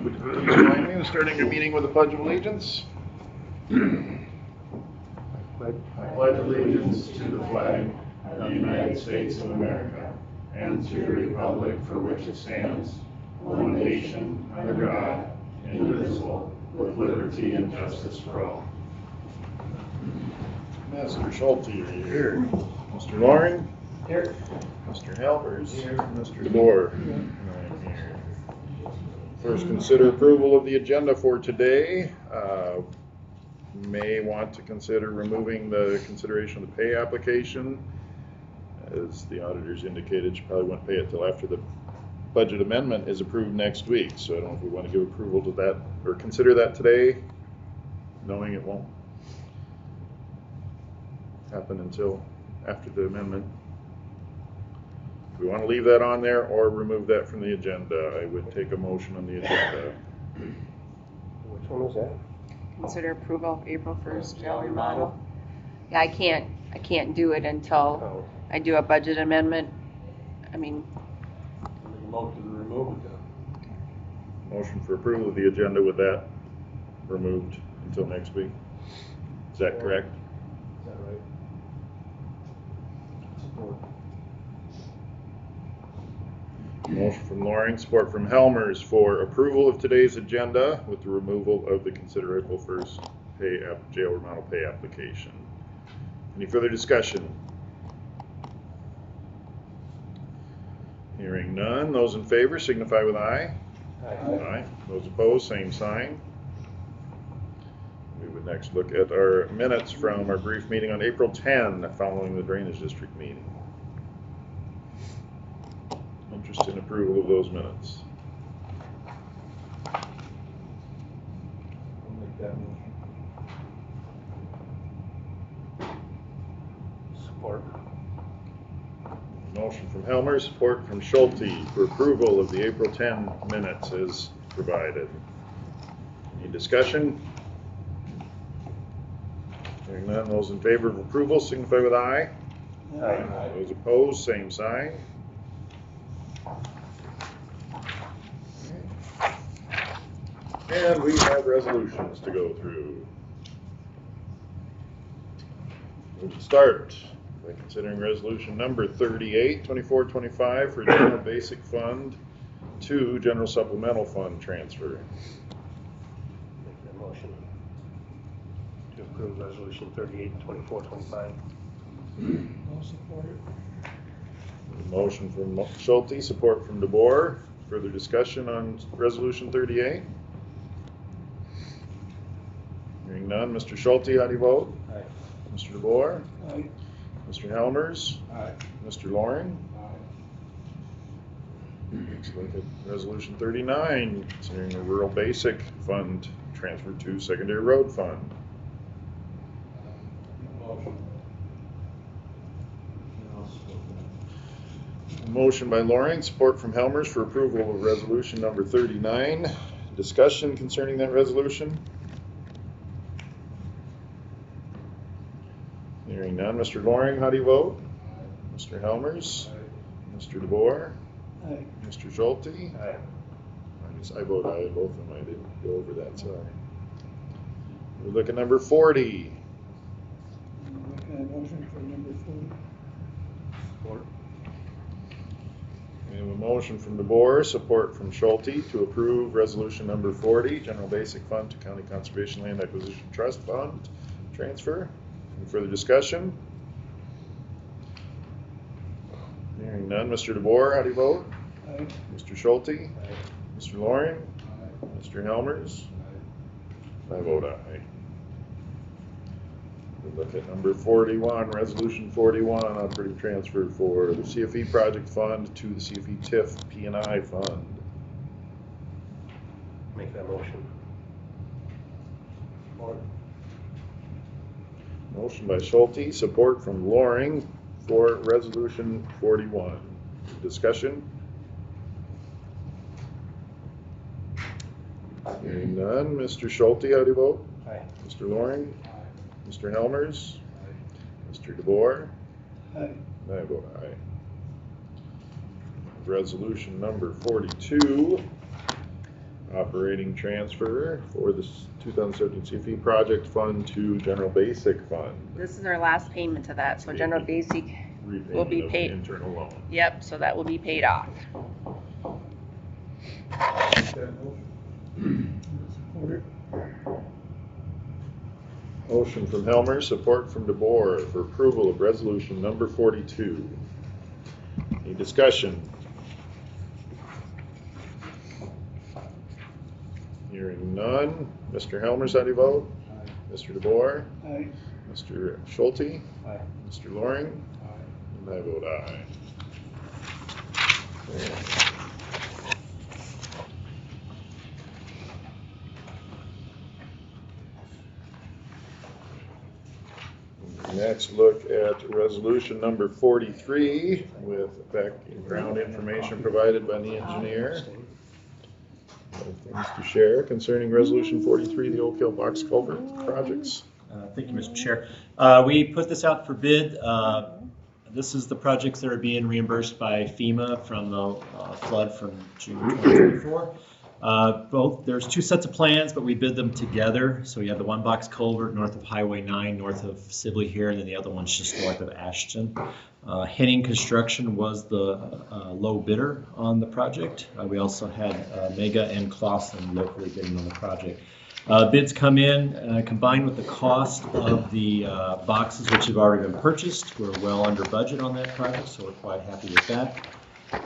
Would you please join me in starting our meeting with the Pledge of Allegiance? I pledge allegiance to the flag of the United States of America and to the republic for which it stands, one nation, under God, indivisible, with liberty and justice for all. Mr. Schulte, are you here? Mr. Loring? Here. Mr. Helvers? Here. Mr. DeBoer? I'm here. First, consider approval of the agenda for today. May want to consider removing the consideration of the pay application. As the auditors indicated, she probably won't pay it till after the budget amendment is approved next week. So I don't know if we want to give approval to that or consider that today, knowing it won't happen until after the amendment. Do we want to leave that on there or remove that from the agenda? I would take a motion on the agenda. Which one was that? Consider approval of April 1st jail remodel. Yeah, I can't do it until Oh, I do a budget amendment. I mean, make a motion to remove it then. Motion for approval of the agenda with that removed until next week. Is that correct? Is that right? Support. Motion from Loring, support from Helmers for approval of today's agenda with the removal of the consider April 1st jail remodel pay application. Any further discussion? Hearing none. Those in favor signify with aye. Aye. Those opposed, same sign. We would next look at our minutes from our brief meeting on April 10 following the Drainage District meeting. Interest in approval of those minutes. I'll make that motion. Support. Motion from Helmer, support from Schulte for approval of the April 10 minutes as provided. Any discussion? Hearing none, those in favor of approval signify with aye. Aye. Those opposed, same sign. And we have resolutions to go through. We'll start by considering resolution number 38, 24-25 for general basic fund to general supplemental fund transfer. Make that motion to approve resolution 38, 24, 25. I'll support it. Motion from Schulte, support from DeBoer. Further discussion on resolution 38? Hearing none. Mr. Schulte, how do you vote? Aye. Mr. DeBoer? Aye. Mr. Helmers? Aye. Mr. Loring? Aye. Let's look at resolution 39, considering the rural basic fund transfer to secondary road fund. Motion. Motion by Loring, support from Helmers for approval of resolution number 39. Discussion concerning that resolution? Hearing none. Mr. Loring, how do you vote? Mr. Helmers? Mr. DeBoer? Aye. Mr. Schulte? Aye. I vote aye on both of them. I didn't go over that, sorry. We look at number 40. Make a motion for number 40. Support. We have a motion from DeBoer, support from Schulte to approve resolution number 40, General Basic Fund to County Conservation Land Acquisition Trust Fund transfer. Any further discussion? Hearing none. Mr. DeBoer, how do you vote? Aye. Mr. Schulte? Aye. Mr. Loring? Aye. Mr. Helmers? I vote aye. We look at number 41, resolution 41, operating transfer for the CFE project fund to the CFE TIF P&I fund. Make that motion. Support. Motion by Schulte, support from Loring for resolution 41. Discussion? Hearing none. Mr. Schulte, how do you vote? Aye. Mr. Loring? Aye. Mr. Helmers? Mr. DeBoer? Aye. I vote aye. Resolution number 42, operating transfer for the 2017 CFE project fund to general basic fund. This is our last payment to that, so general basic will be Repayment of the paid. internal loan. Yep, so that will be paid off. Make that motion. Support. Motion from Helmer, support from DeBoer for approval of resolution number 42. Any discussion? Hearing none. Mr. Helmers, how do you vote? Aye. Mr. DeBoer? Aye. Mr. Schulte? Aye. Mr. Loring? Aye. And I vote aye. Next, look at resolution number 43 with background information provided by the engineer. Other things to share concerning resolution 43, the Oak Hill Box Culvert projects. Thank you, Mr. Chair. We put this out for bid. This is the projects that are being reimbursed by FEMA from the flood from June 2024. There's two sets of plans, but we bid them together. So you have the one box culvert north of Highway 9, north of Sibley here, and then the other one's just north of Ashton. Henning Construction was the low bidder on the project. We also had Mega and Clausen locally bidding on the project. Bids come in combined with the cost of the boxes, which have already been purchased. We're well under budget on that project, so we're quite happy with that.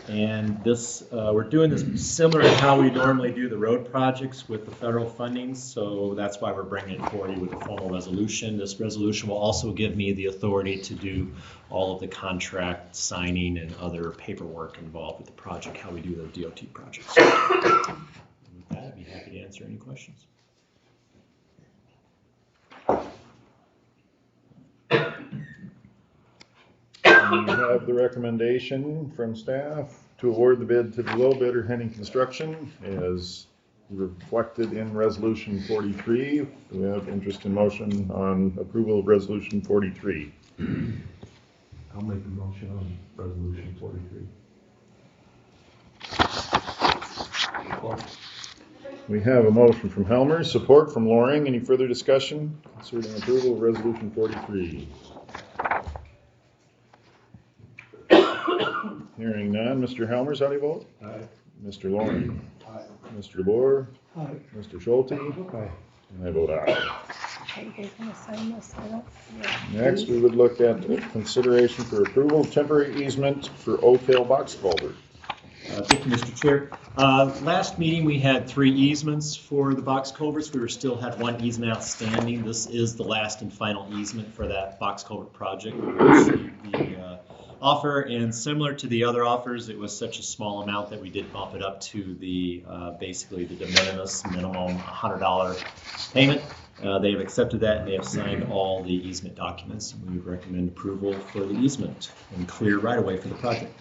And this, we're doing this similar to how we normally do the road projects with the federal funding, so that's why we're bringing it forward with a formal resolution. This resolution will also give me the authority to do all of the contract signing and other paperwork involved with the project, how we do the DOT projects. With that, I'd be happy to answer any questions. We have the recommendation from staff to award the bid to the low bidder, Henning Construction, as reflected in resolution 43. We have interest in motion on approval of resolution 43. I'll make a motion on resolution 43. We have a motion from Helmer, support from Loring. Any further discussion concerning approval of resolution 43? Hearing none. Mr. Helmers, how do you vote? Aye. Mr. Loring? Aye. Mr. DeBoer? Aye. Mr. Schulte? Aye. And I vote aye. Okay, you guys wanna sign this? I don't see it. Next, we would look at consideration for approval of temporary easement for Oak Hill Box Culvert. Thank you, Mr. Chair. Last meeting, we had 3 easements for the box culverts. We still had 1 easement outstanding. This is the last and final easement for that box culvert project. We received the offer, and similar to the other offers, it was such a small amount that we did bump it up to the basically the de minimis minimum $100 payment. They have accepted that, and they have signed all the easement documents. We would recommend approval for the easement and clear right away for the project.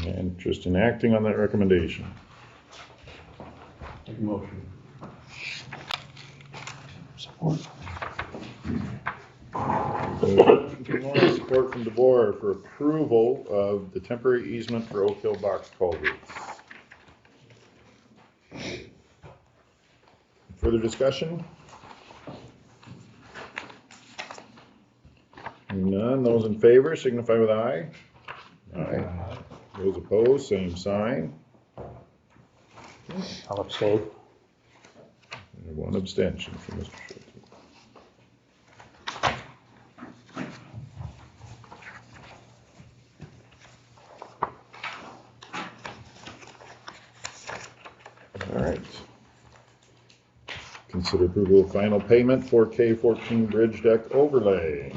Interest in acting on that recommendation. Make a motion. Support. Support from DeBoer for approval of the temporary easement for Oak Hill Box Culverts. Further discussion? None. Those in favor signify with aye. Aye. Those opposed, same sign. I'll abstain. And 1 abstention from Mr. Schulte. All right. Consider approval of final payment for K14 Bridge Deck Overlay.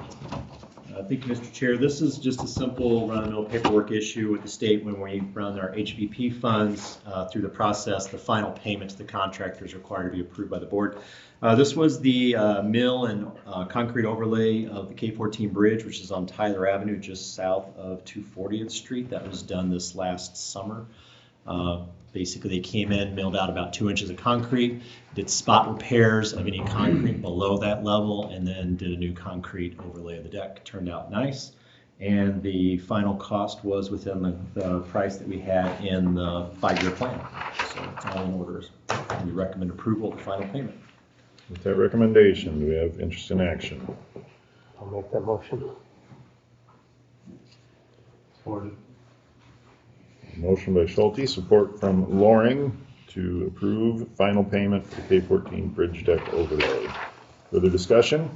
Thank you, Mr. Chair. This is just a simple run-of-the-mill paperwork issue with the state when we run our HVP funds through the process. The final payment to the contractor is required to be approved by the board. This was the mill and concrete overlay of the K14 bridge, which is on Tyler Avenue, just south of 240th Street. That was done this last summer. Basically, they came in, milled out about 2 inches of concrete, did spot repairs of any concrete below that level, and then did a new concrete overlay of the deck. Turned out nice. and the final cost was within the price that we had in the 5-year plan. So it's all in orders. We recommend approval of the final payment. With that recommendation, do we have interest in action? I'll make that motion. Supported. Motion by Schulte, support from Loring to approve final payment for the K-14 bridge deck overlay. Further discussion?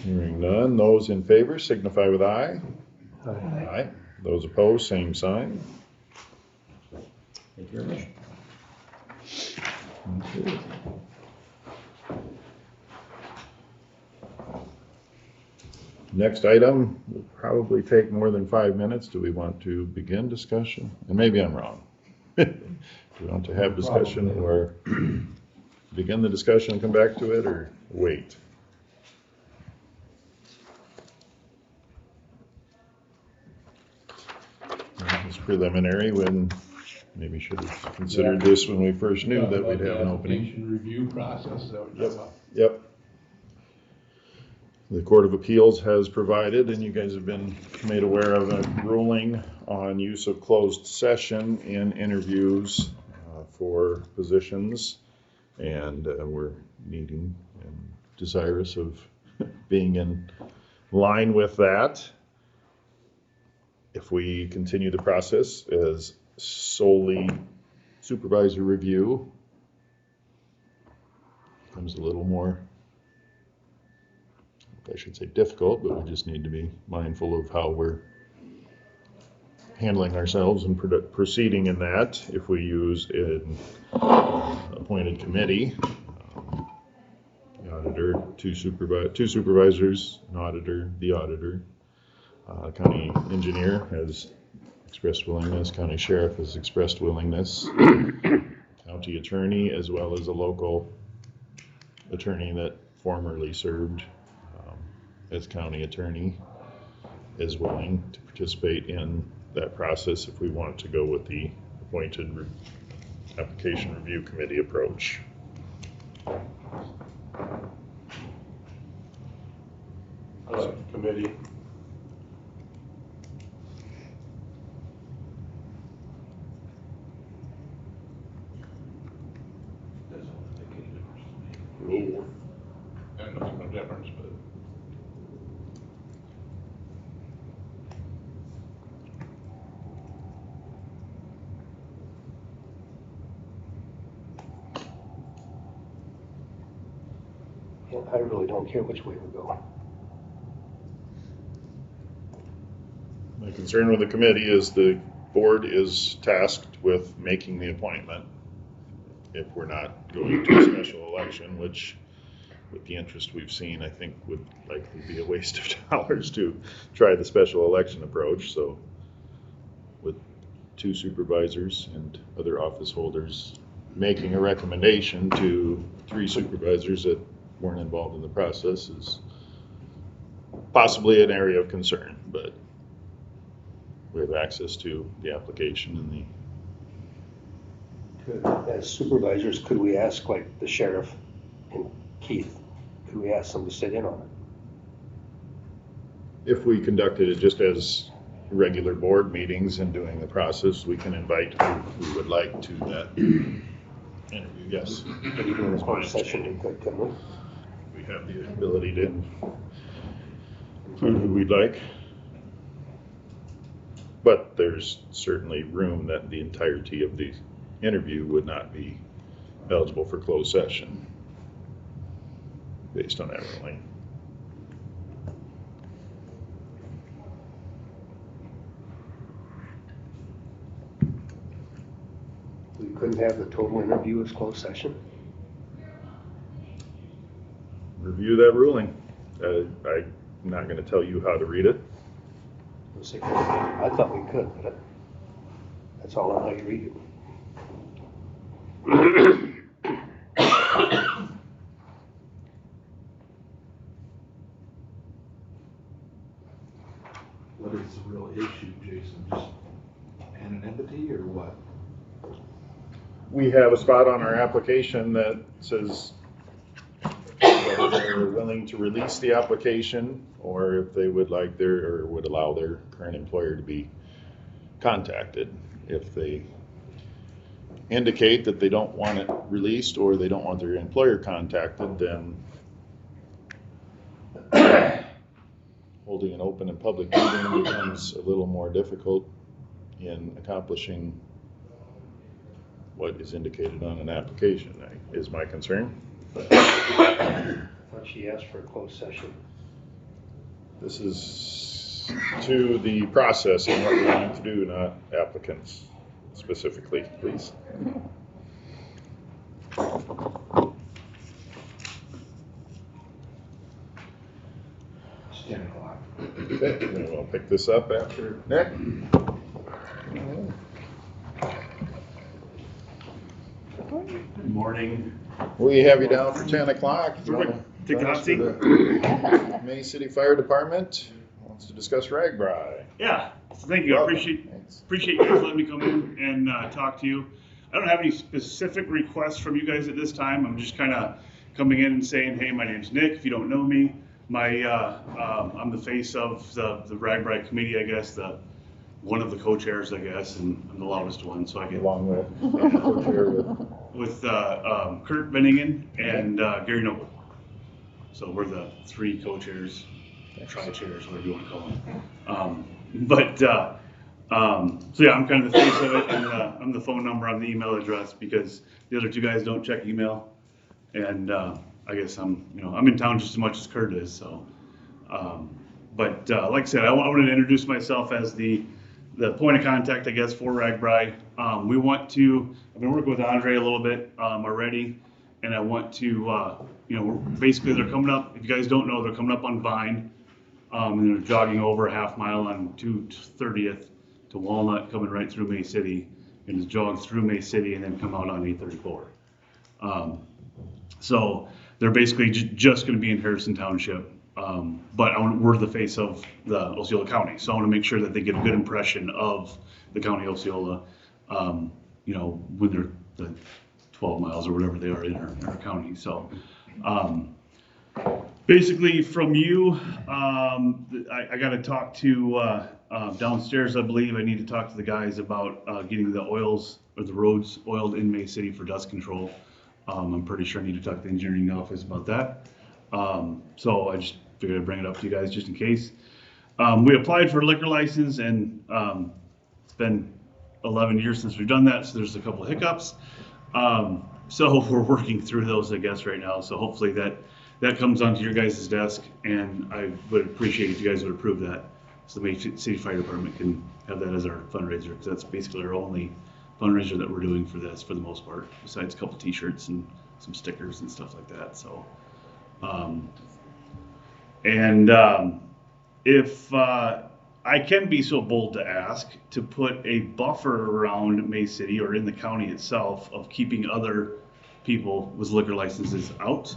Hearing none, those in favor signify with aye. Aye. Those opposed, same sign. Thank you very much. Okay. Next item will probably take more than 5 minutes. Do we want to begin discussion? And maybe I'm wrong. Do we want to have discussion or begin the discussion and come back to it, or wait? It's preliminary, when maybe should have considered this when we first knew that we'd have an opening. Application review process, is that what you're talking about? Yep. The Court of Appeals has provided, and you guys have been made aware of, a ruling on use of closed session in interviews for positions. And we're needing and desirous of being in line with that. If we continue the process as solely supervisor review, becomes a little more, I should say difficult, but we just need to be mindful of how we're handling ourselves and proceeding in that. If we use an appointed committee, the auditor, two supervisors, an auditor, the auditor, county engineer has expressed willingness, county sheriff has expressed willingness, county attorney, as well as a local attorney that formerly served as county attorney, is willing to participate in that process if we want to go with the appointed application review committee approach. I like the committee. Doesn't make any difference to me. Me either. That don't make no difference, but. Yeah, I really don't care which way we go. My concern with the committee is the board is tasked with making the appointment. If we're not going to a special election, which with the interest we've seen, I think would likely be a waste of dollars to try the special election approach. So with 2 supervisors and other office holders making a recommendation to 3 supervisors that weren't involved in the process is possibly an area of concern, but we have access to the application and As supervisors, could we ask, like, the sheriff and Keith, could we ask them to sit in on it? if we conducted it just as regular board meetings and doing the process, we can invite who we would like to that interview, yes. But even in a closed session, we could, couldn't we? We have the ability to include who we'd like. But there's certainly room that the entirety of the interview would not be eligible for closed session based on that ruling. We couldn't have the total interview as closed session? Review that ruling. I'm not going to tell you how to read it. I thought we could, but that's all on how you read it. What is the real issue, Jason? Just anonymity or what? We have a spot on our application that says whether they're willing to release the application, or if they would like or would allow their current employer to be contacted. If they indicate that they don't want it released or they don't want their employer contacted, then holding an open and public meeting becomes a little more difficult in accomplishing what is indicated on an application, is my concern. I thought she asked for a closed session. This is to the process and what we're going to do, not applicants specifically, please. It's 10 o'clock. Okay, then we'll pick this up after Nick. Good morning. We have you down for 10 o'clock. You wanna Take the hot come seat. to the May City Fire Department wants to discuss Ragbri. Yeah, thank you. I Welcome. appreciate Thanks. you guys letting me come in and talk to you. I don't have any specific requests from you guys at this time. I'm just kind of coming in and saying, hey, my name's Nick. If you don't know me, I'm the face of the Ragbri committee, I guess, one of the co-chairs, I guess, and I'm the loudest one, so I get Along with co-chair with Kurt Benningen and Gary Noble. So we're the three co-chairs, tri-chairs, whatever you want to call them. So yeah, I'm kind of the face of it, and I'm the phone number, I'm the email address, because the other two guys don't check email, and I guess I'm in town just as much as Kurt is. So, like I said, I wanted to introduce myself as the point of contact, I guess, for Ragbri. I've been working with Andre a little bit already, and I want to, basically they're coming up. If you guys don't know, they're coming up on Vine, and they're jogging over a half mile on 230th to Walnut, coming right through May City, and just jog through May City and then come out on 834. So they're basically just going to be in Harrison Township, but we're the face of the Osceola County, so I want to make sure that they get a good impression of the county of Osceola, when they're the 12 miles or whatever they are in our county. So basically from you, I got to talk to downstairs, I believe. I need to talk to the guys about getting the oils or the roads oiled in May City for dust control. I'm pretty sure I need to talk to the engineering office about that. So I just figured I'd bring it up to you guys just in case. We applied for a liquor license, and it's been 11 years since we've done that, so there's a couple of hiccups. So we're working through those, I guess, right now. So hopefully that comes onto your guys' desk, and I would appreciate if you guys would approve that, so the May City Fire Department can have that as our fundraiser, because that's basically our only fundraiser that we're doing for this, for the most part, besides a couple t-shirts and some stickers and stuff like that. So, if I can be so bold to ask to put a buffer around May City or in the county itself of keeping other people with liquor licenses out.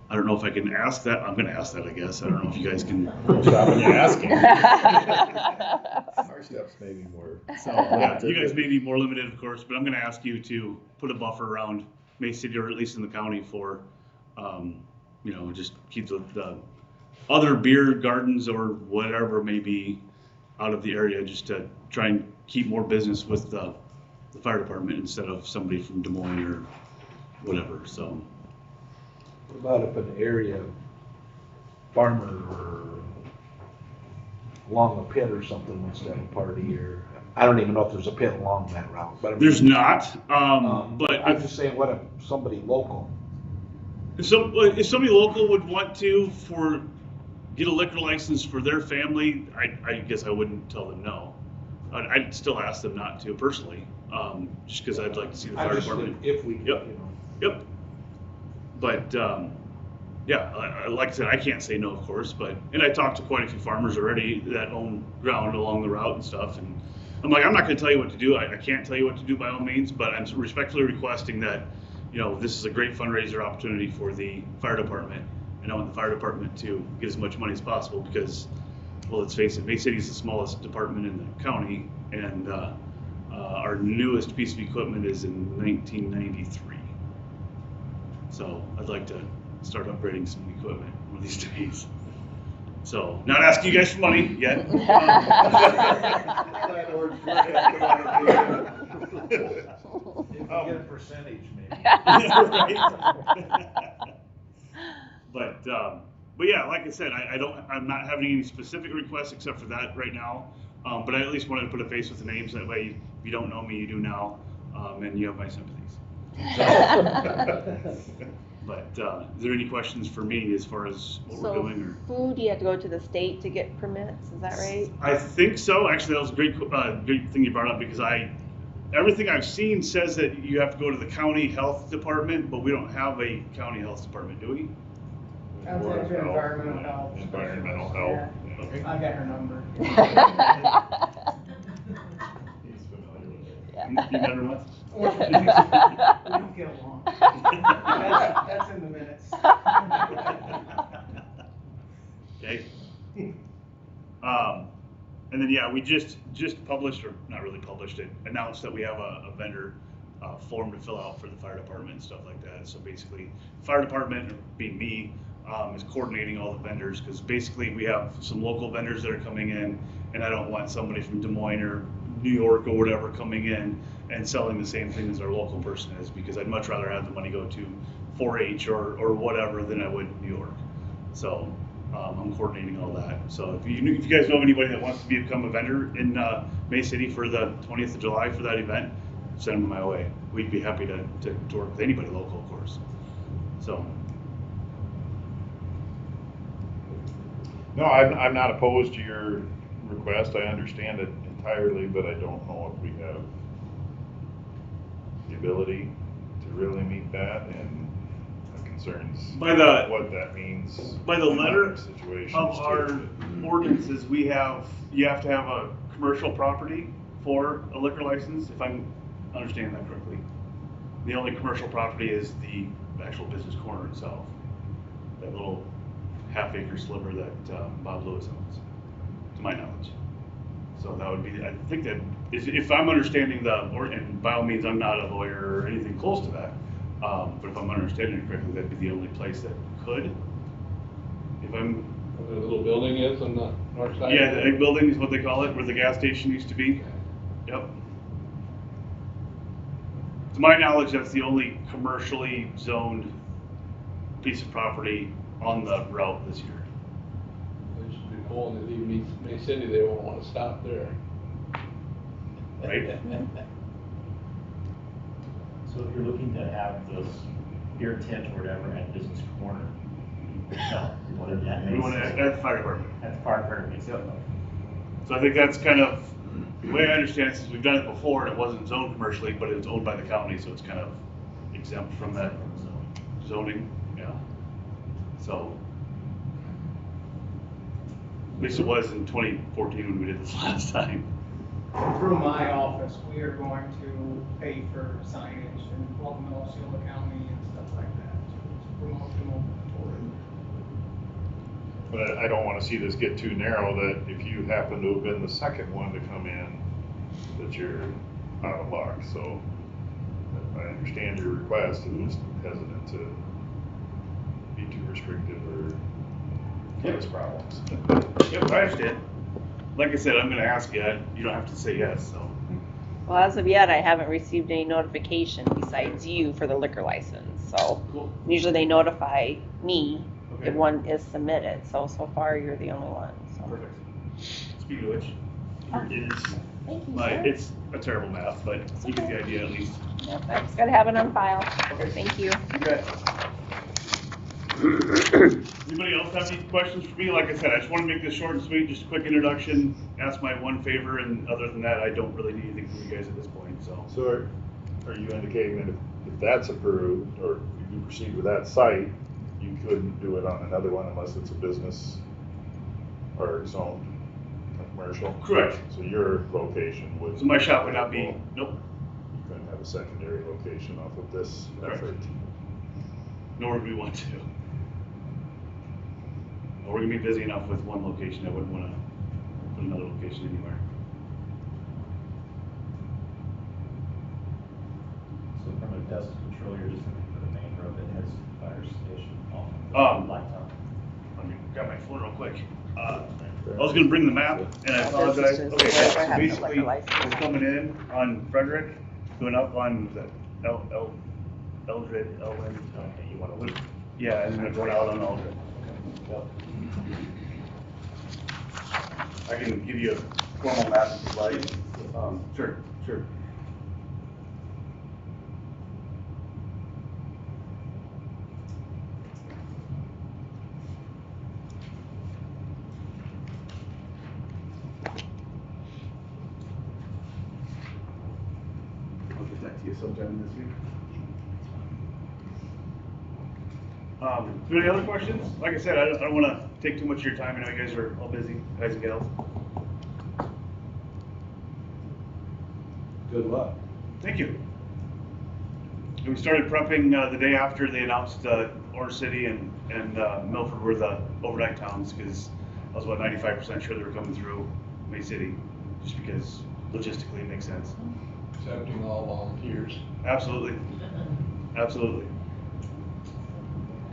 I don't know if I can ask that. I'm going to ask that, I guess. I don't know if you guys can. Stop when you're asking. Our steps may be more. So yeah, you guys may be more limited, of course, but I'm going to ask you to put a buffer around May City, or at least in the county, for, just keep the other beer gardens or whatever it may be out of the area, just to try and keep more business with the fire department instead of somebody from Des Moines or whatever. So. What about if an area farmer or along a pit or something wants to have a party, or I don't even know if there's a pit along that route, but I mean, There's not, but I'm just saying, what if somebody local? if somebody local would want to get a liquor license for their family, I guess I wouldn't tell them no. I'd still ask them not to personally, just because I'd like to see the fire department. If we, Yep. Yep. But like I said, I can't say no, of course. And I talked to quite a few farmers already that own ground along the route and stuff. And I'm like, I'm not going to tell you what to do. I can't tell you what to do by all means, but I'm respectfully requesting that, this is a great fundraiser opportunity for the fire department, and I want the fire department to get as much money as possible because, well, let's face it, May City is the smallest department in the county, and our newest piece of equipment is in 1993. So I'd like to start upgrading some equipment. one of these days. So, not asking you guys for money yet. Get a percentage, maybe. But yeah, like I said, I'm not having any specific requests except for that right now. But I at least wanted to put a face with the names. That way, if you don't know me, you do now, and you have my sympathies. But is there any questions for me as far as what we're So doing? food, you have to go to the state to get permits, is that right? I think so. Actually, that was a great thing you brought up because everything I've seen says that you have to go to the county health department, but we don't have a county health department, do we? That's actually environmental health. Environmental health. Okay. I got her number. He's familiar with it. You met her once? We don't get along. That's in the minutes. Okay. And then yeah, we just published, or not really published it, announced that we have a vendor form to fill out for the fire department and stuff like that. So basically, fire department, being me, is coordinating all the vendors because basically we have some local vendors that are coming in, and I don't want somebody from Des Moines or New York or whatever coming in and selling the same thing as our local person is, because I'd much rather have the money go to 4-H or whatever than I would New York. So I'm coordinating all that. So if you guys know of anybody that wants to become a vendor in May City for the 20th of July for that event, send them my way. We'd be happy to work with anybody local, of course. So. No, I'm not opposed to your request. I understand it entirely, but I don't know if we have the ability to really meet that, and I'm concerned what that means. By the letter situations of our ordinances, you have to have a commercial property for a liquor license, if I'm understanding that correctly. The only commercial property is the actual business corner itself, that little half-acre sliver that Bob Lewis owns, to my knowledge. So that would be, I think that, if I'm understanding and by all means, I'm not a lawyer or anything close to that, but if I'm understanding it correctly, that'd be the only place that could. If I'm. Where the little building is on the north side? Yeah, the egg building is what they call it, where the gas station used to be. Yep. To my knowledge, that's the only commercially zoned piece of property on the route this year. They should be pulling it, even May City, they won't want to stop there. Right? So if you're looking to have this beer tent or whatever at Business Corner, no, you want it at We want to, at the fire department. At the fire department, so. So I think that's kind of, the way I understand it, since we've done it before, and it wasn't zoned commercially, but it was owned by the county, so it's kind of exempt from that zoning, yeah. So, at least it was in 2014 when we did this last time. Through my office, we are going to pay for signage and welcome to Osceola County and stuff like that to promote the mobile tourism. But I don't want to see this get too narrow that if you happen to have been the second one to come in, that you're out of luck. So I understand your request. I'm just hesitant to be too restrictive or cause problems. Yep, I understand. Like I said, I'm gonna ask you, you don't have to say yes, so. Well, as of yet, I haven't received any notification besides you for the liquor license, so. Cool. Usually they notify me Okay. if one is submitted, so far you're the only one, so. Perfect. Speaking of which, here it is. Thank you, My, sir. it's a terrible math, but you get the idea at least. Yep, I just gotta have it on file. Thank you. You bet. Anybody else have any questions for me? Like I said, I just want to make this short and sweet, just a quick introduction, ask my one favor, and other than that, I don't really need anything from you guys at this point, so. So are you indicating that if that's approved, or if you proceed with that site, you couldn't do it on another one unless it's a business or zoned commercial? Correct. So your location would. So my shop would not be, nope, You couldn't have a secondary location off of this Correct. effort. nor would we want to. We're gonna be busy enough with one location, I wouldn't want to put another location anywhere. So from a dust control, you're just looking for the main road that has fire station off of Um, Blacktop? phone real quick. I was gonna bring the map, and I apologize. Okay, so basically, we're coming in on Frederick, going up on, was that Eldred, Elwyn? You wanna look? Yeah, and then going out on Eldred. Yep. I can give you a formal map if you'd like. Sure. I'll get that to you sometime this week. Any other questions? Like I said, I don't want to take too much of your time. I know you guys are all busy, guys and gals. Good luck. Thank you. We started prepping the day after they announced Orange City and Milford were the overnight towns, because I was about 95% sure they were coming through May City, just because logistically it makes sense. Accepting all volunteers. Absolutely.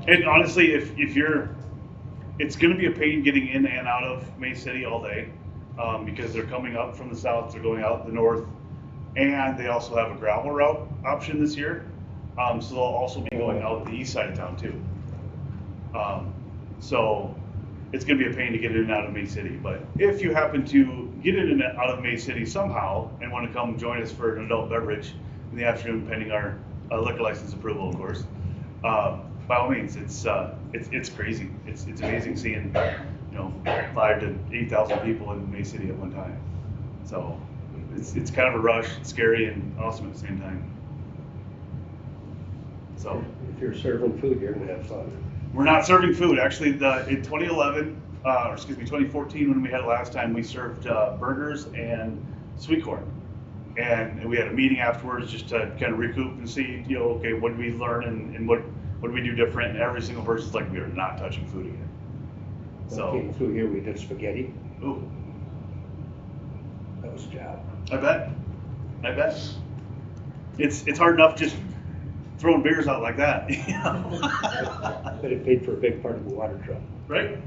And honestly, if you're, it's going to be a pain getting in and out of May City all day, because they're coming up from the south, they're going out the north, and they also have a gravel route option this year. So they'll also be going out the east side of town too. So it's going to be a pain to get in and out of May City. But if you happen to get in and out of May City somehow and want to come join us for an adult beverage in the afternoon, pending our liquor license approval, of course, by all means, it's crazy. It's amazing seeing 5,000 to 8,000 people in May City at one time. So it's kind of a rush, it's scary and awesome at the same time. So If you're serving food, you're gonna have fun. we're not serving food. Actually, in 2014, when we had it last time, we served burgers and sweet corn. And we had a meeting afterwards just to kind of recoup and see, okay, what did we learn and what did we do different? And every single person's like, we are not touching food again. So came through here, we did spaghetti. Ooh, That was a job. I bet. It's hard enough just throwing beers out like that. But it paid for a big part of the water truck. Right.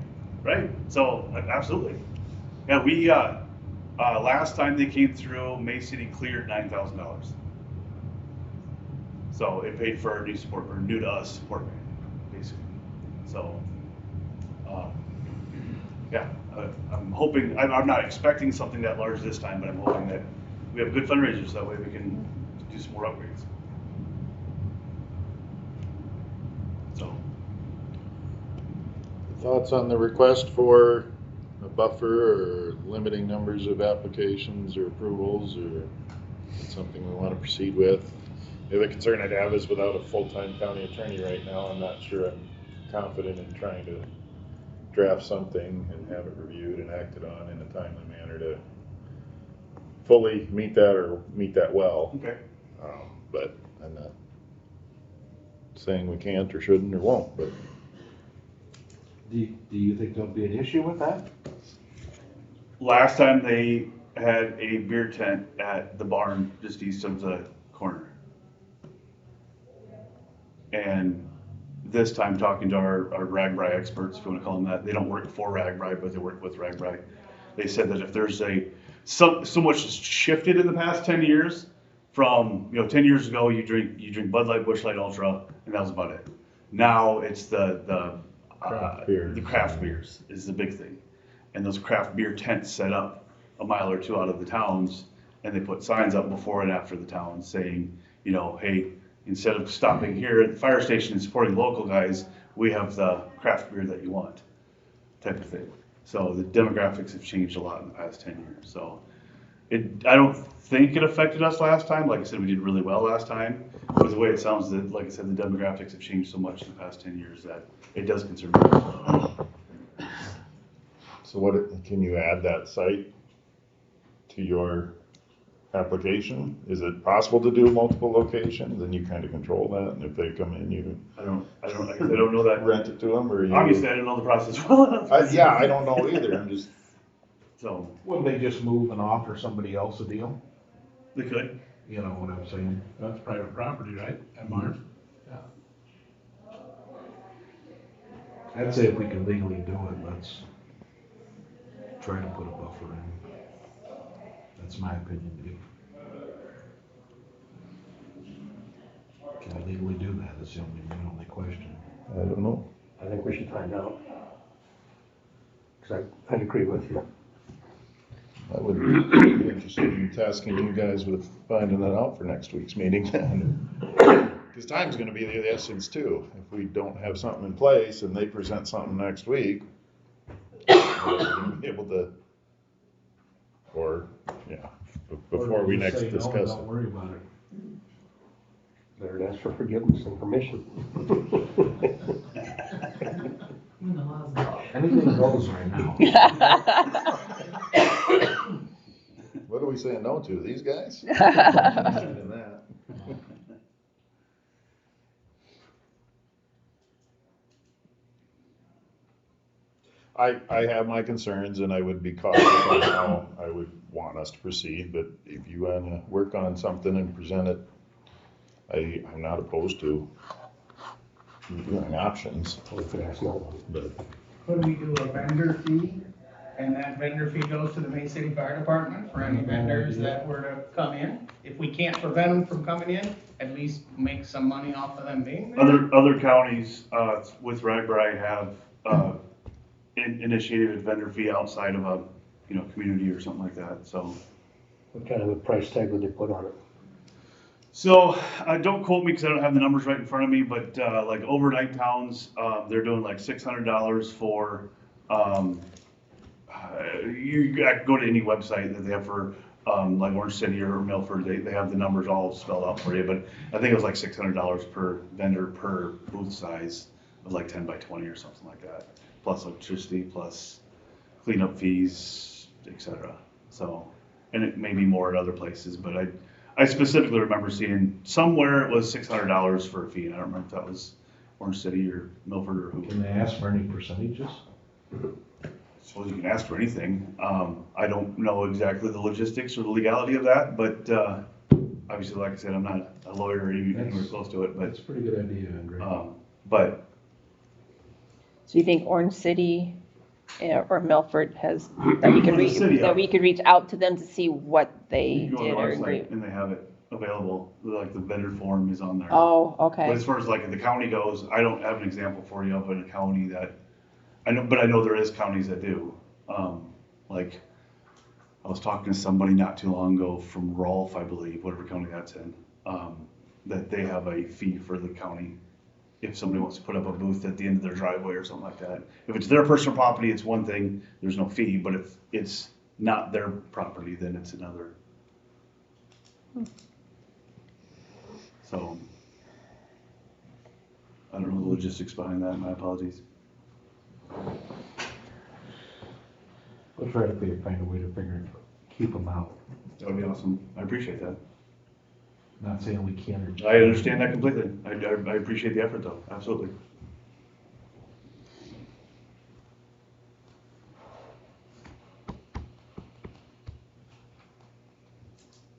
So absolutely. Yeah, we last time they came through, May City cleared $9,000. So it paid for our new to us support van, basically. So yeah, I'm hoping. I'm not expecting something that large this time, but I'm hoping that we have good fundraisers. That way we can do some more upgrades. So. Thoughts on the request for a buffer or limiting numbers of applications or approvals, or something we want to proceed with? The other concern I'd have is without a full-time county attorney right now, I'm not sure I'm confident in trying to draft something and have it reviewed and acted on in a timely manner to fully meet that well. Okay. But I'm not saying we can't or shouldn't or won't, but Do you think there'll be an issue with that? Last time they had a beer tent at the barn just east of the corner. And this time, talking to our RAGBRAI experts, if you want to call them that, they don't work for RAGBRAI, but they work with RAGBRAI. They said that if there's so much has shifted in the past 10 years, from 10 years ago you drink Bud Light, Busch Light Ultra, and that was about it. Now it's the craft beers is the big thing, and those craft beer tents set up a mile or two out of the towns, and they put signs up before and after the towns saying, hey, instead of stopping here at the fire station and supporting local guys, we have the craft beer that you want, type of thing. So the demographics have changed a lot in the past 10 years. So I don't think it affected us last time. Like I said, we did really well last time. But the way it sounds, that, like I said, the demographics have changed so much in the past 10 years that it does concern me. so can you add that site to your application? Is it possible to do multiple locations and you kind of control that? And if they come in, you I don't know that. rent it to them, or you? Obviously, I don't know the process well enough. Yeah, I don't know either. I'm just. So Wouldn't they just move and offer somebody else a deal? they could. You know what I'm saying? That's private property, right? At Mars? Yeah. I'd say if we can legally do it, let's try to put a buffer in. That's my opinion, Dave. Can we legally do that? That's the only question. I don't know. I think we should find out. Because I agree with you. I would be interested in tasking you guys with finding that out for next week's meeting. Because time's gonna be the essence too. If we don't have something in place and they present something next week, we're gonna be able to, or, yeah, before we next discuss Don't it. worry about it. Better to ask for forgiveness and permission. Anything goes right now. What are we saying no to, these guys? Interested in that. I have my concerns and I would be cautious on how I would want us to proceed, but if you wanna work on something and present it, I'm not opposed to reviewing options, We could ask no one. but Could we do a vendor fee? And that vendor fee goes to the May City Fire Department for any vendors that were to come in? If we can't prevent them from coming in, at least make some money off of them being there? Other counties, with Ragbri have, initiated a vendor fee outside of a, community or something like that, so. What kind of a price tag would they put on it? So, don't quote me because I don't have the numbers right in front of me, but, like overnight towns, they're doing like $600 for, you go to any website that they have for, like Orange City or Milford, they have the numbers all spelled out for you, but I think it was like $600 per vendor per booth size of like 10 by 20 or something like that, plus electricity, plus cleanup fees, etc. So, and it may be more at other places, but I specifically remember seeing somewhere it was $600 for a fee, and I don't remember if that was Orange City or Milford or who. Can they ask for any percentages? Suppose you can ask for anything. I don't know exactly the logistics or the legality of that, but obviously, like I said, I'm not a lawyer or anywhere close to it, That's a pretty good idea, Andre. but So you think Orange City or Milford has, that we could reach, City, yeah. that we could reach out to them to see what they you can go did on or the agree? website and they have it available, like the vendor form is on there. Oh, But okay. as far as like the county goes, I don't have an example for you of a county that, I know there is counties that do. Like, I was talking to somebody not too long ago from Rolfe, I believe, whatever county that's in, that they have a fee for the county if somebody wants to put up a booth at the end of their driveway or something like that. If it's their personal property, it's one thing, there's no fee, but if it's not their property, then it's another. So, I don't know the logistics behind that, my apologies. We'll try to find a way to keep them out. That would be awesome, I appreciate that. Not saying we can't or. I understand that completely. I appreciate the effort though, absolutely.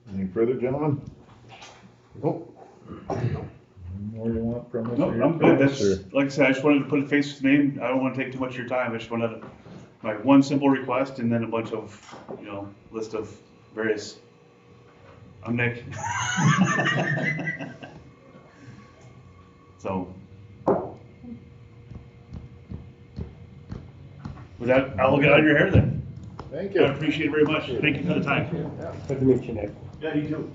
anything further, gentlemen? Nope. Any more you want from us? No, or your I'm good. thoughts, That's, or- like I said, I just wanted to put a face to the name. I don't want to take too much of your time. I just wanted my one simple request and then a bunch of, list of various, I'm Nick. So. With that, I'll get out of your hair then. Thank I you. appreciate it very much. Thank you for the time. Good to meet you, Nick. Yeah, you too.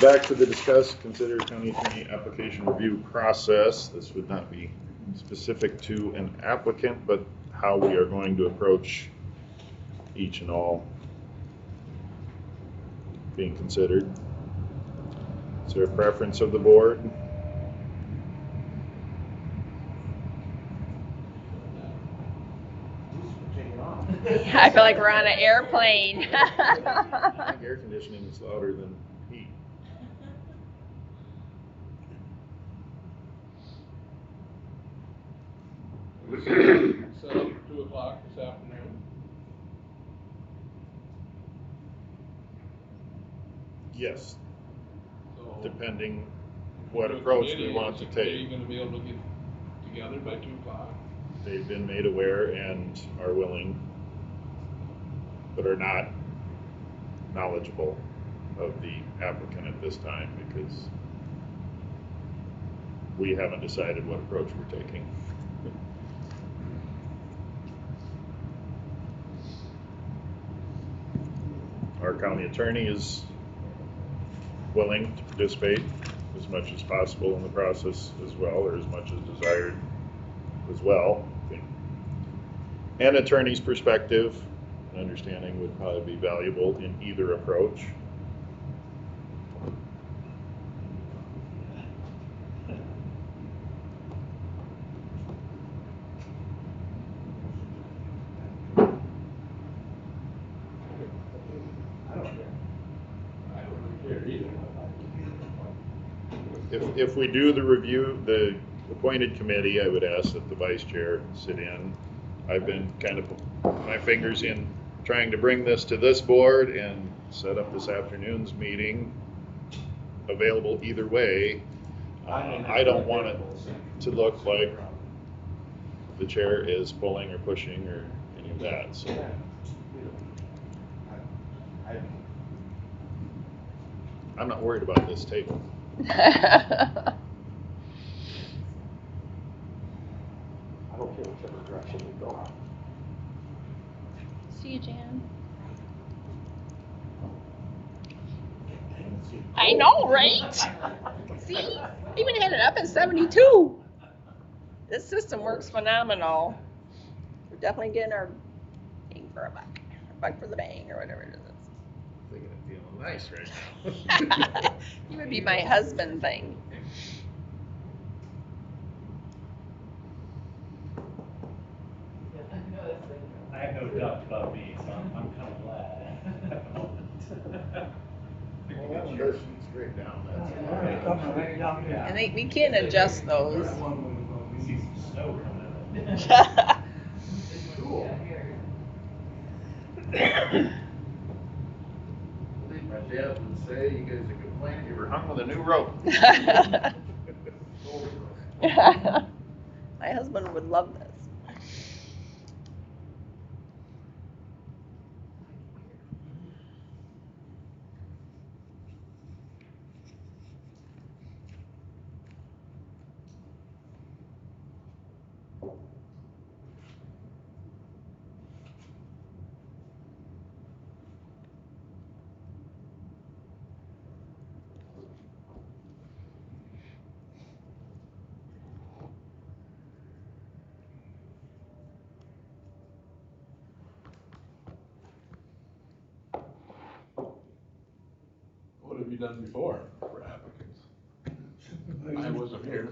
Back to the discuss, consider county attorney application review process. This would not be specific to an applicant, but how we are going to approach each and all being considered. Is there a preference of the board? I feel like we're on an airplane. I think air conditioning is louder than heat. Set up for 2 o'clock this afternoon. Yes. So depending what approach we want to Are you take. gonna be able to get together by 2:00? They've been made aware and are willing, but are not knowledgeable of the applicant at this time because we haven't decided what approach we're taking. Our county attorney is willing to participate as much as possible in the process as well, or as much as desired as well. An attorney's perspective and understanding would probably be valuable in either approach. I don't really care either. If we do the review, the appointed committee, I would ask that the vice chair sit in. I've been kind of my fingers in trying to bring this to this board and set up this afternoon's meeting available either way. I don't want it to look like the chair is pulling or pushing or any of that, so. I'm not worried about this table. I don't care whichever direction we go. See you, Jan. I know, right? See? Even had it up in 72. This system works phenomenal. We're definitely getting our bang for a buck. A buck for the bang, or whatever it is. Thinking of feeling nice right now. You would be my husband thing. I have no doubt about me, so I'm kind of glad at the moment. Well, that one does shoot straight down, that's all right. And we can adjust those. See some snow coming in. Cool. I think my dad would say, you guys are complaining you were hung with a new rope. My husband would love this. What have you done before for applicants? I Supervisor, wasn't here.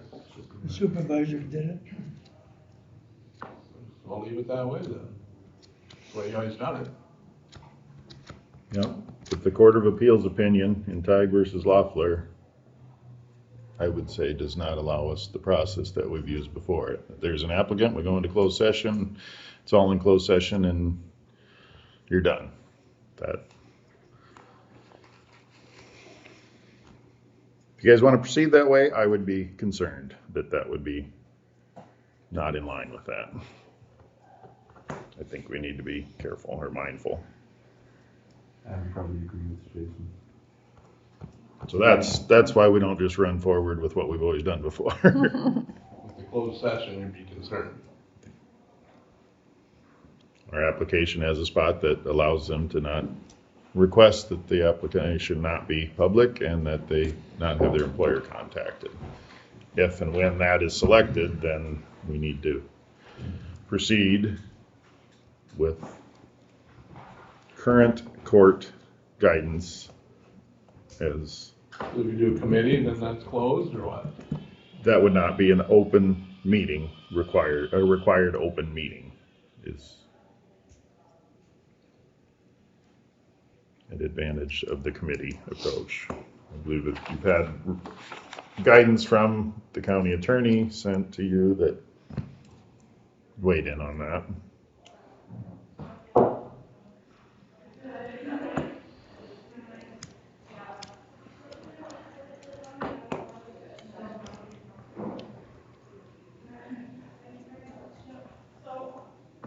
the supervisor did it. I'll leave it that way then. That's the way you always done it. Yep, if the Court of Appeals opinion in Tig versus Loeffler, I would say does not allow us the process that we've used before. If there's an applicant, we go into closed session, it's all in closed session and you're done. If you guys want to proceed that way, I would be concerned that that would be not in line with that. I think we need to be careful or mindful. I would probably agree with Jason. So that's why we don't just run forward with what we've always done before. With the closed session, you'd be concerned. Our application has a spot that allows them to not request that the application not be public and that they not have their employer contacted. If and when that is selected, then we need to proceed with current court guidance as So if you do a committee, then that's closed or what? that would not be an open meeting required, a required open meeting is an advantage of the committee approach. I believe that you've had guidance from the county attorney sent to you that weighed in on that.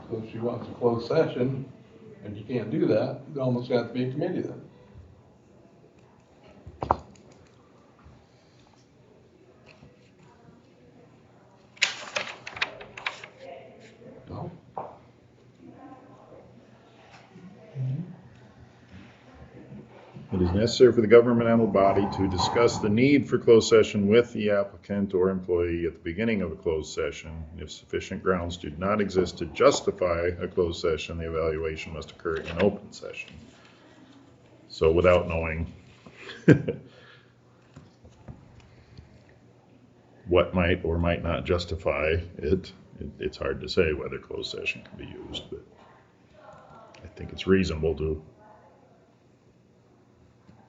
So if she wants a closed session, and you can't do that, you almost have to be a committee then. No? It is necessary for the governmental body to discuss the need for closed session with the applicant or employee at the beginning of a closed session. If sufficient grounds do not exist to justify a closed session, the evaluation must occur in open session. So without knowing what might or might not justify it, it's hard to say whether closed session can be used, but I think it's reasonable to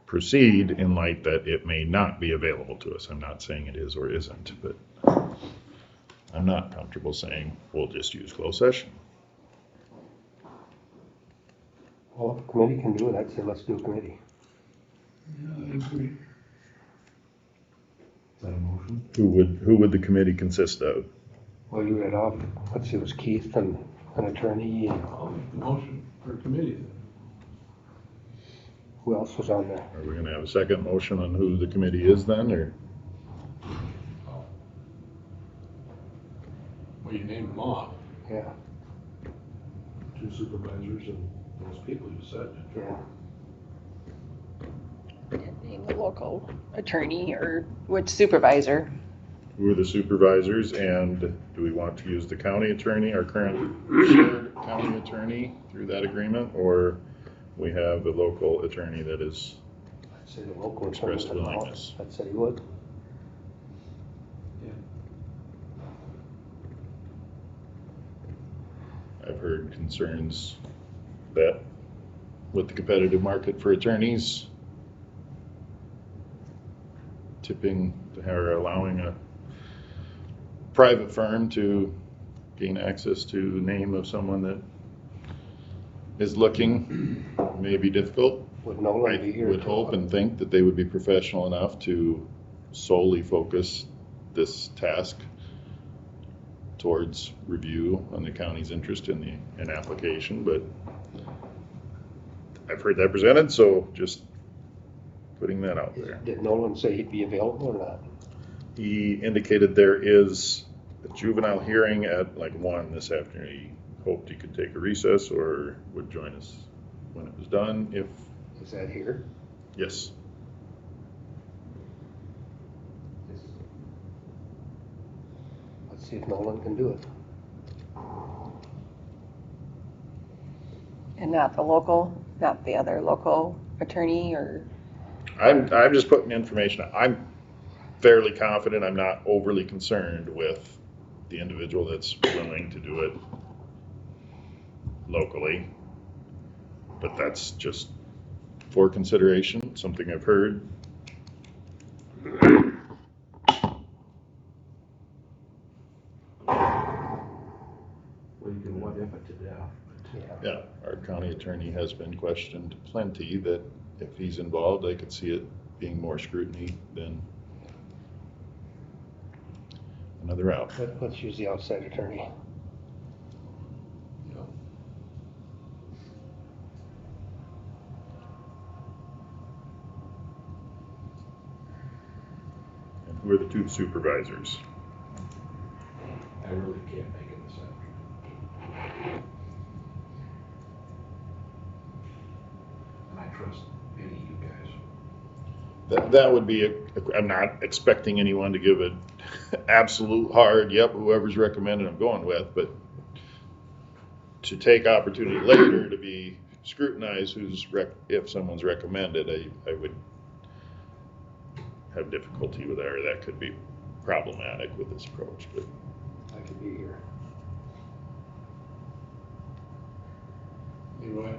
proceed in light that it may not be available to us. I'm not saying it is or isn't, but I'm not comfortable saying we'll just use closed session. Well, if a committee can do it, I'd say let's do a committee. Yeah, I agree. Is that a motion? Who would the committee consist of? Well, you read off, let's see, it was Keith and an attorney, and I'll make the motion for committee then. who else was on there? Are we gonna have a second motion on who the committee is then, or? Well, you named them off. Yeah, 2 supervisors and those people you said. yeah. Name the local attorney or which supervisor. Who are the supervisors, and do we want to use the county attorney, our current shared county attorney through that agreement, or we have a local attorney that is, I'd say the local attorney. Expressed willingness. I'd say he would. I've heard concerns that with the competitive market for attorneys, tipping or allowing a private firm to gain access to the name of someone that is looking may be difficult. Would Nolan be I here? would hope and think that they would be professional enough to solely focus this task towards review on the county's interest in an application, but I've heard that presented, so just putting that out there. Did Nolan say he'd be available or not? He indicated there is a juvenile hearing at like 1 this afternoon. He hoped he could take a recess or would join us when it was done. If Is that here? yes, Let's see if Nolan can do it. And not the local, not the other local attorney or, I'm just putting information out. I'm fairly confident. I'm not overly concerned with the individual that's willing to do it locally, but that's just for consideration, something I've heard. Well, you can what if it to death. Yeah, our county attorney has been questioned plenty that if he's involved, I could see it being more scrutiny than another route. Let's use the outside attorney. And who are the 2 supervisors? I really can't make it this afternoon. And I trust any of you guys. That would be I'm not expecting anyone to give an absolute hard, yep, whoever's recommended I'm going with, but to take opportunity later to be scrutinized if someone's recommended, I would have difficulty with that, or that could be problematic with this approach, but I could be here. You know what,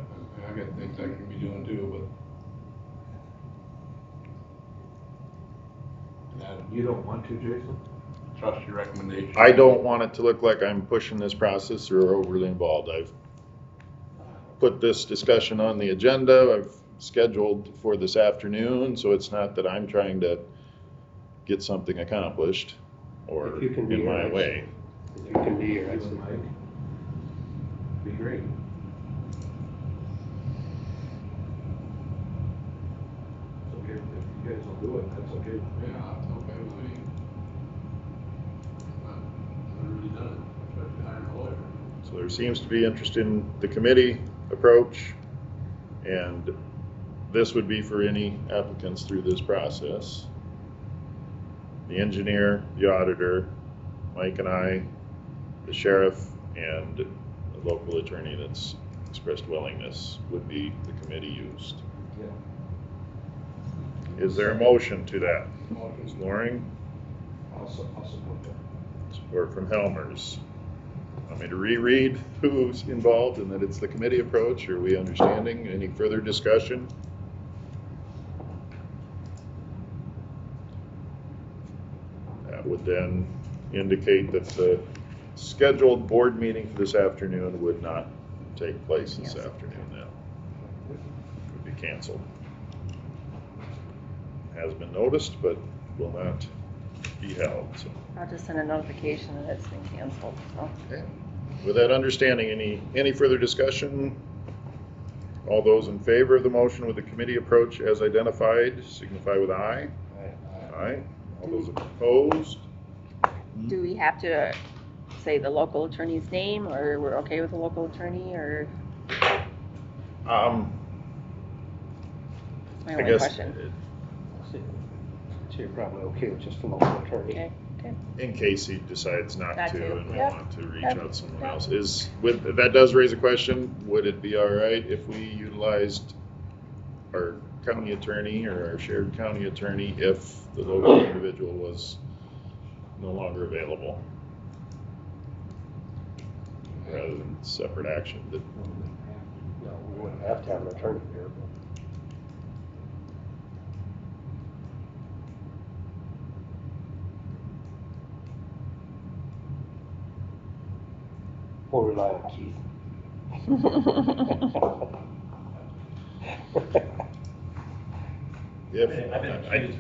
I got things I can be doing too, but. You don't want to, Jason? Trust your recommendation. I don't want it to look like I'm pushing this process or overly involved. I've put this discussion on the agenda. I've scheduled for this afternoon, so it's not that I'm trying to get something accomplished or If you can be in here, my that's- way. If you can be here, You that's and Mike? be great. It's okay, if you guys don't do it, that's okay with me. Yeah, it's okay with me. But I've already done it, especially hiring a lawyer. So there seems to be interest in the committee approach, and this would be for any applicants through this process. The engineer, the auditor, Mike and I, the sheriff, and the local attorney that's expressed willingness would be the committee used. Is there a motion to that? Ms. Loring, I'll support that. support from Helmers. Want me to reread who's involved and that it's the committee approach? Are we understanding? Any further discussion? That would then indicate that the scheduled board meeting for this afternoon would not take place this afternoon then. Would be canceled. Has been noticed, but will not be held, so. I'll just send a notification that it's been canceled, so. Okay. With that understanding, any further discussion? All those in favor of the motion with the committee approach as identified, signify with aye. Aye. All those opposed? Do we have to say the local attorney's name, or we're okay with the local attorney, or that's my I only guess question? So you're probably okay with just the local attorney? Okay, okay. in case he decides not Not to to, and we yep. want to reach Yep. out to someone Yep. else. That does raise a question. Would it be all right if we utilized our county attorney or our shared county attorney if the local individual was no longer available? Rather than separate action. No, we wouldn't have to have an attorney here, but. We'll rely on Keith. If, I've been accused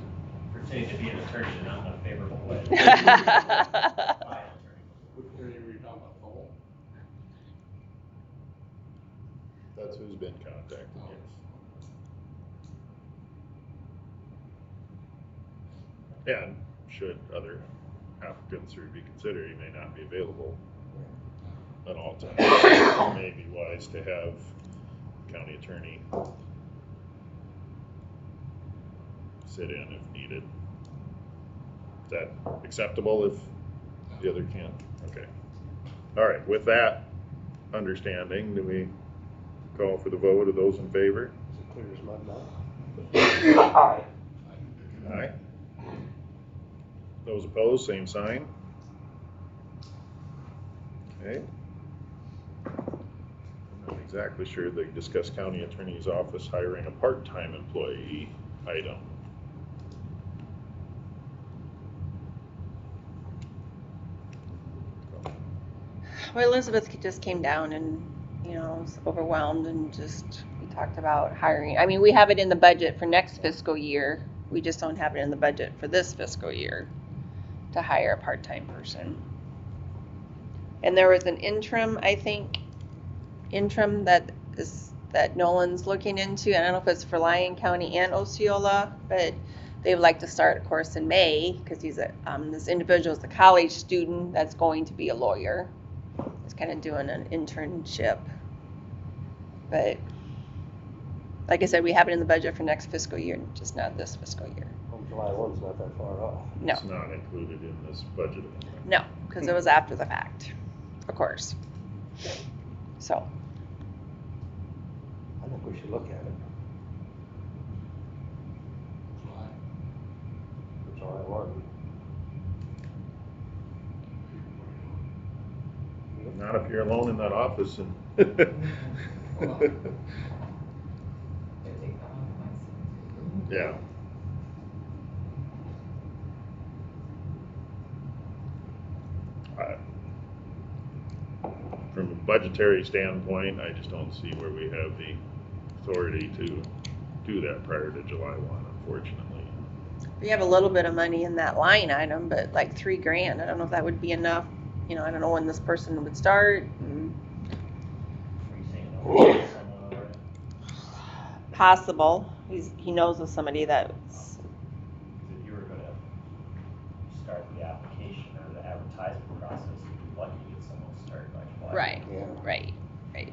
for pretending to be an attorney in not a favorable way. Which attorney were you talking about, Cole? that's who's been contacted, yes. And should other applicants who be considered, he may not be available at all times. It may be wise to have county attorney sit in if needed. Is that acceptable if the other can't? Okay. All right, with that understanding, do we call for the vote of those in favor? Is it clear as mud now? Aye. Aye. Those opposed, same sign. Okay. I'm not exactly sure they discussed county attorney's office hiring a part-time employee item. Well, Elizabeth just came down and, was overwhelmed and just, we talked about hiring. I mean, we have it in the budget for next fiscal year. We just don't have it in the budget for this fiscal year to hire a part-time person. And there was an interim, I think, that Nolan's looking into. I don't know if it's for Lyon County and Osceola, but they would like to start, of course, in May because this individual is a college student that's going to be a lawyer. He's kind of doing an internship. But like I said, we have it in the budget for next fiscal year, just not this fiscal year. Well, July 1's not that far off. No, It's not included in this budget amendment. no, because it was after the fact, of course. So, I think we should look at it. July. For July 1. Not if you're alone in that office and. Yeah. From a budgetary standpoint, I just don't see where we have the authority to do that prior to July 1, unfortunately. we have a little bit of money in that line item, but like $3,000. I don't know if that would be enough. I don't know when this person would start. possible. He knows of somebody that's, If you were gonna start the application or the advertisement process, you'd be lucky to get someone started by July. right, Yeah. right.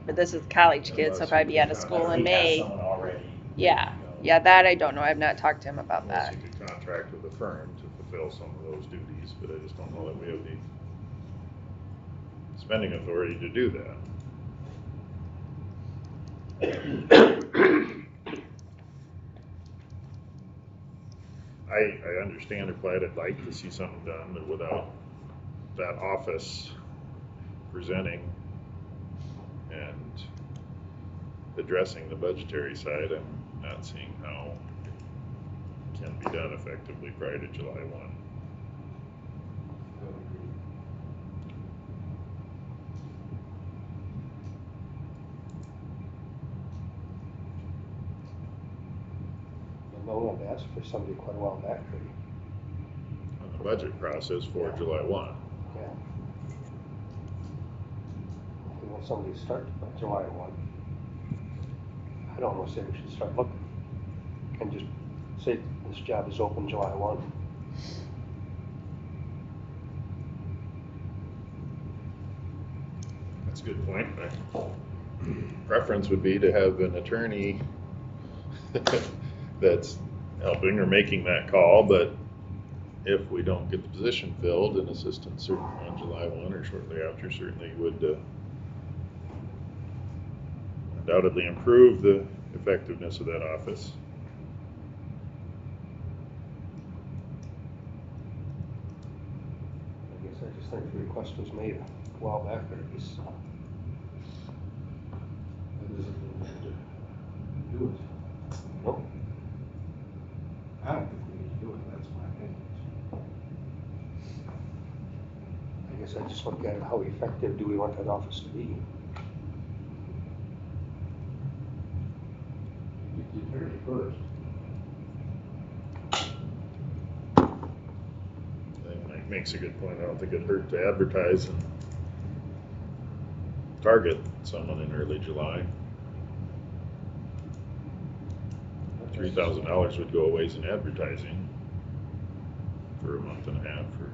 But this is college kids, so probably be out of school in Unless he has May. someone already. Yeah, ready to go. yeah, that I don't know. I've not talked to him about Unless that. you could contract with a firm to fulfill some of those duties, but I just don't know that we have the spending authority to do that. I understand her plight. I'd like to see something done, but without that office presenting and addressing the budgetary side, I'm not seeing how it can be done effectively prior to July 1. No, I've asked for somebody quite a while back, maybe. On the budget process for July 1. Yeah. We want somebody to start by July 1. I'd almost say we should start looking and just say this job is open July 1. That's a good point. My preference would be to have an attorney that's helping or making that call, but if we don't get the position filled, an assistant certainly on July 1 or shortly after certainly would undoubtedly improve the effectiveness of that office. I guess I just think the request was made a while back, or at least That doesn't mean we have to do it. no. I don't think we need to do it, that's my opinion. I guess I just look at it, how effective do we want that office to be? Get the attorney first. Mike makes a good point. I don't think it'd hurt to advertise and target someone in early July. $3,000 would go a ways in advertising for a month and a half or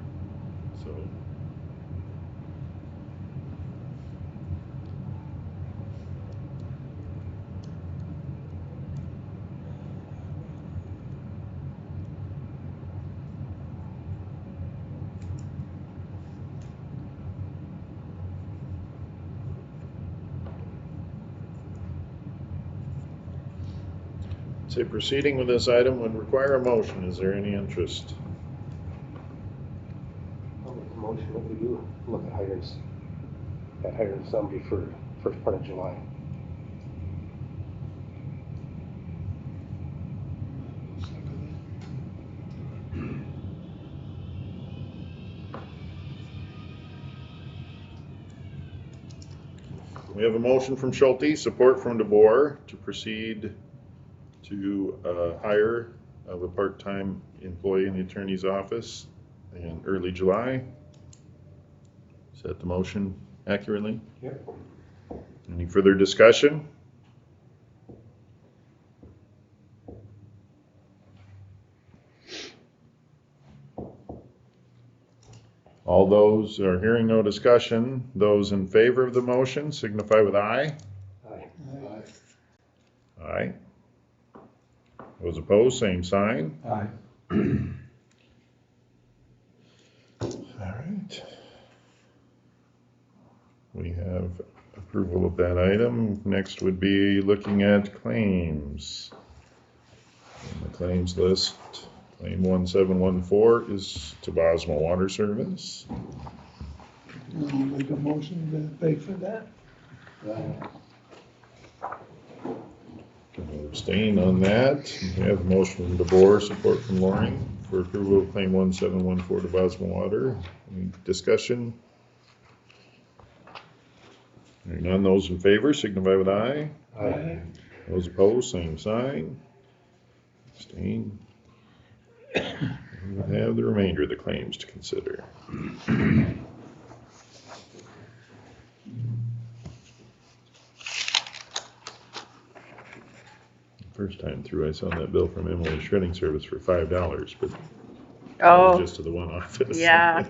so. Say proceeding with this item would require a motion. Is there any interest? I'll make a motion that we do look at hiring somebody for first part of July. We have a motion from Schulte, support from DeBoer to proceed to hire of a part-time employee in the attorney's office in early July. Is that the motion accurately? Yep. Any further discussion? All those are hearing no discussion. Those in favor of the motion signify with aye. Aye. Aye. Those opposed, same sign. Aye. All right. We have approval of that item. Next would be looking at claims. On the claims list, claim 1714 is to Bosma Water Service. I'll make a motion to pay for that. Can we abstain on that? We have a motion from DeBoer, support from Loring for approval of claim 1714 to Bosma Water. Any discussion? Hearing none, those in favor signify with aye. Aye. Those opposed, same sign. Abstain. We have the remainder of the claims to consider. First time through, I saw that bill from Emily's shredding service for $5, but that Oh, was just to the one office. yeah.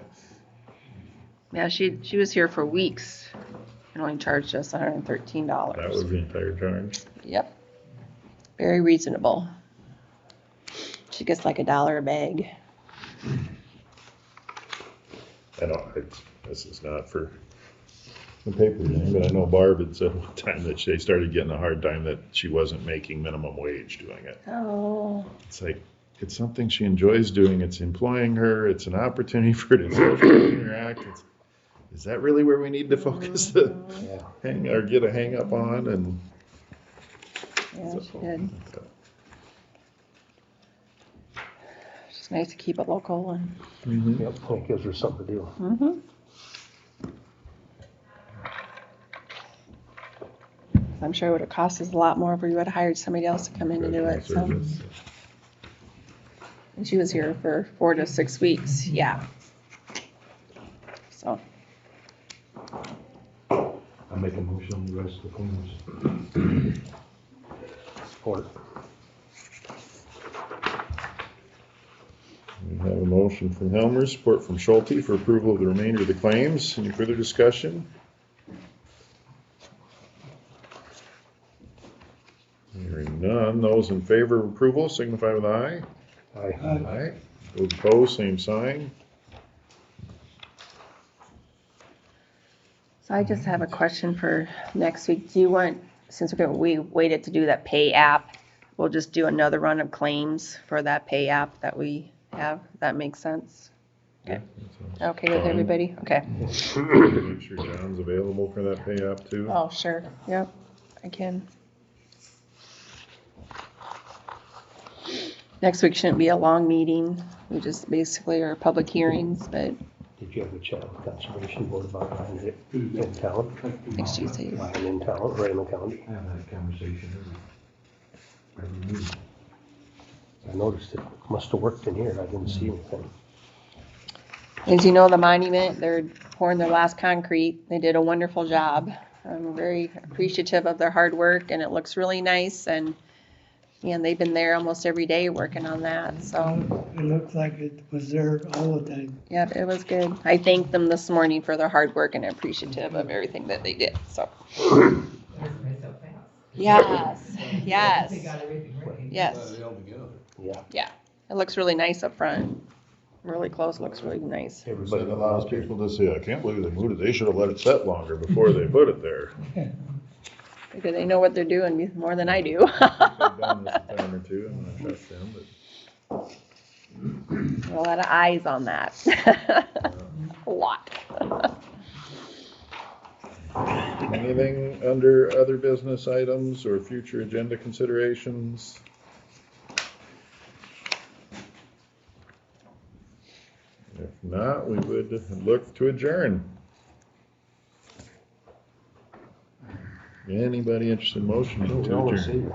Yeah, she was here for weeks and only charged us $113. That was the entire charge. Yep. Very reasonable. She gets like $1 a bag. I know, this is not for the paper thing, but I know Barb had said one time that they started getting a hard time that she wasn't making minimum wage doing it. Oh. It's like, it's something she enjoys doing, it's employing her, it's an opportunity for her to socially interact. Is that really where we need to focus the get a hang up on? And Yeah, she did. It's nice to keep it local and. Yep, it gives her something to do. Mm-hmm. I'm sure it would have cost us a lot more if we would have hired somebody else to come in to do it, so. And she was here for 4 to 6 weeks, yeah. So, I make a motion, the rest of the claims. Support. we have a motion from Helmer, support from Schulte for approval of the remainder of the claims. Any further discussion? Hearing none, those in favor of approval signify with aye. Aye. Aye. Those opposed, same sign. so I just have a question for next week. Do you want, since we waited to do that pay app, we'll just do another run of claims for that pay app that we have? That makes sense? Okay. Okay with everybody? Okay. Make sure John's available for that pay app too. Oh, sure. Yep, I can. Next week shouldn't be a long meeting. We just basically are public hearings, but Did you have a chat with Conservation Board about buying it in town? next Tuesday. Buying in town, right in the county? I have that conversation every meeting. I noticed it must have worked in here. I didn't see anything. As you know, the monument, they're pouring their last concrete. They did a wonderful job. I'm very appreciative of their hard work, and it looks really nice, and they've been there almost every day working on that, so. It looked like it was there all the time. Yep, it was good. I thanked them this morning for their hard work and appreciative of everything that they did, so. Yes, yes. They got everything right. Yes, Yeah. yeah. It looks really nice up front. Really close, looks really nice. Everybody But it allows people to say, I can't believe they moved it. They should have let it set longer before they put it there. Because they know what they're doing more than I do. They've done this a time or two, I'm gonna trust them, but. A lot of eyes on that. A lot. Anything under other business items or future agenda considerations? If not, we would look to adjourn. Anybody interested in motion to adjourn?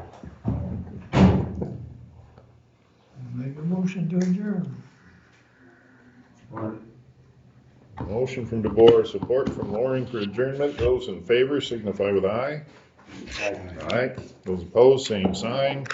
Make a motion to adjourn. Motion from DeBoer, support from Loring for adjournment. Those in favor signify with aye. Aye. Those opposed, same sign.